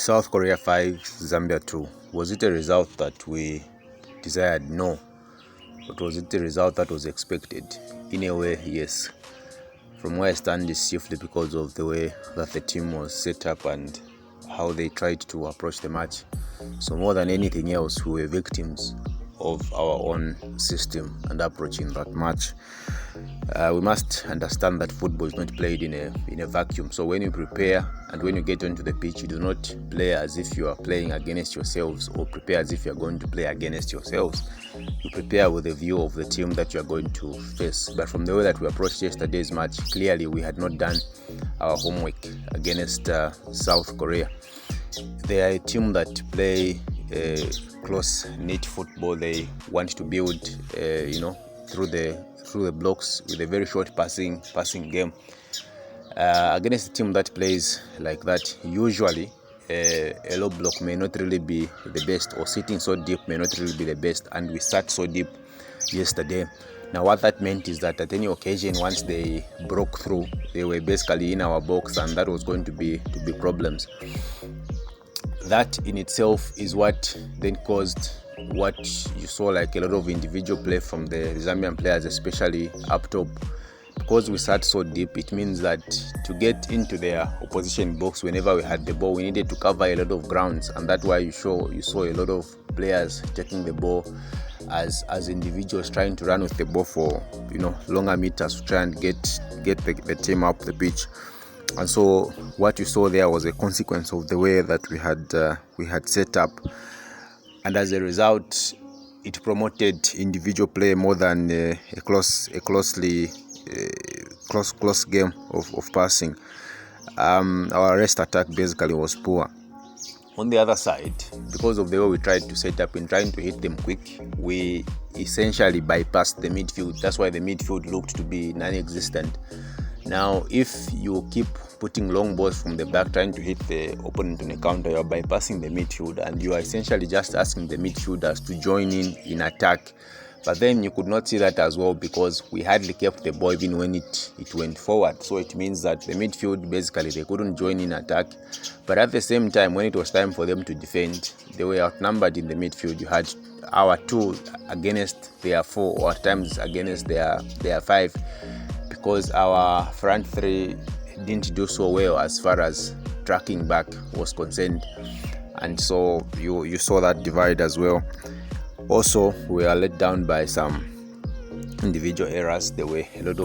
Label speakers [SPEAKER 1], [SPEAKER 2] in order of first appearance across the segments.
[SPEAKER 1] South Korea 5, Zambia 2. Was it a result that we desired? No. But was it a result that was expected? In a way, yes. From where I stand is chiefly because of the way that the team was set up and how they tried to approach the match. So more than anything else, we were victims of our own system and approach in that match. We must understand that football is not played in a vacuum. So when you prepare and when you get onto the pitch, you do not play as if you are playing against yourselves or prepare as if you are going to play against yourselves. You prepare with a view of the team that you are going to face. But from the way that we approached yesterday's match, clearly we had not done our homework against South Korea. They are a team that play close-knit football. They want to build, through the blocks with a very short passing game. Against a team that plays like that, usually a low block may not really be the best, or sitting so deep may not really be the best, and we sat so deep yesterday. Now what that meant is that at any occasion, once they broke through, they were basically in our box, and that was going to be problems. That in itself is what then caused what you saw, like a lot of individual play from the Zambian players, especially up top. Because we sat so deep, it means that to get into their opposition box whenever we had the ball, we needed to cover a lot of grounds, and that's why you saw a lot of players taking the ball as individuals, trying to run with the ball for longer meters to try and get the team up the pitch. And so what you saw there was a consequence of the way that we had set up, and as a result, it promoted individual play more than a close game of passing. Our rest attack basically was poor. On the other side, because of the way we tried to set up in trying to hit them quick, we essentially bypassed the midfield. That's why the midfield looked to be non-existent. Now, if you keep putting long balls from the back, trying to hit the opponent on a counter, you are bypassing the midfield, and you are essentially just asking the midfielders to join in attack. But then you could not see that as well, because we hardly kept the ball even when it went forward. So it means that the midfield, basically, they couldn't join in attack. But at the same time, when it was time for them to defend, they were outnumbered in the midfield. You had our 2 against their 4, or at times against their 5. Because our front 3 didn't do so well as far as tracking back was concerned, and so you saw that divide as well. Also, we are let down by some individual errors. There were a lot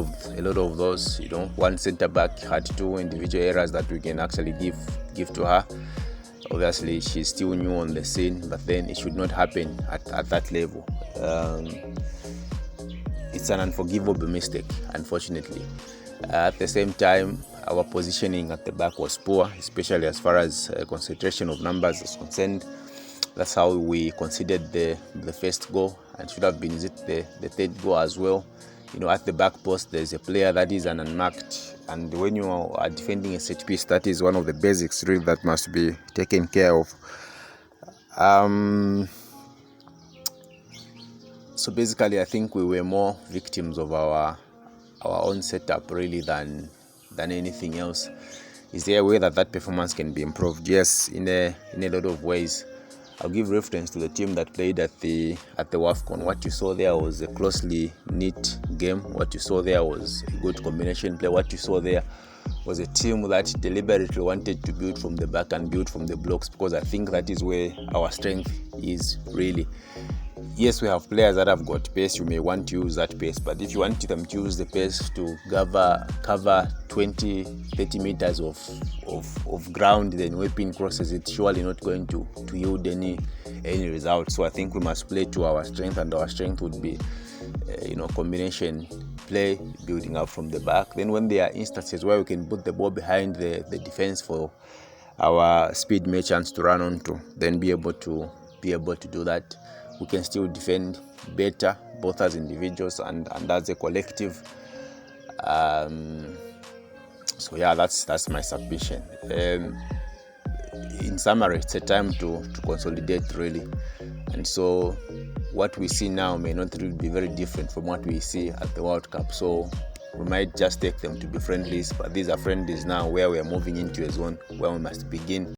[SPEAKER 1] of those. One centre back had 2 individual errors that we can actually give to her. Obviously, she's still new on the scene, but then it should not happen at that level. It's an unforgivable mistake, unfortunately. At the same time, our positioning at the back was poor, especially as far as concentration of numbers is concerned. That's how we conceded the first goal, and should have been the third goal as well. At the back post, there's a player that is an unmarked, and when you are defending a set piece, that is one of the basics really that must be taken care of. So basically, I think we were more victims of our own setup really than anything else. Is there a way that performance can be improved? Yes, in a lot of ways. I'll give reference to the team that played at the WAFCON. What you saw there was a closely knit game. What you saw there was a good combination play. What you saw there was a team that deliberately wanted to build from the back and build from the blocks, because I think that is where our strength is really. Yes, we have players that have got pace. You may want to use that pace, but if you want them to use the pace to cover 20-30 meters of ground, then whipping crosses, it's surely not going to yield any result. So I think we must play to our strength, and our strength would be combination play, building up from the back. Then when there are instances where we can put the ball behind the defense for our speed merchants to run onto, then be able to do that. We can still defend better, both as individuals and as a collective. So yeah, that's my submission. In summary, it's a time to consolidate really, and so what we see now may not really be very different from what we see at the World Cup. So we might just take them to be friendlies, but these are friendlies now where we are moving into a zone where we must begin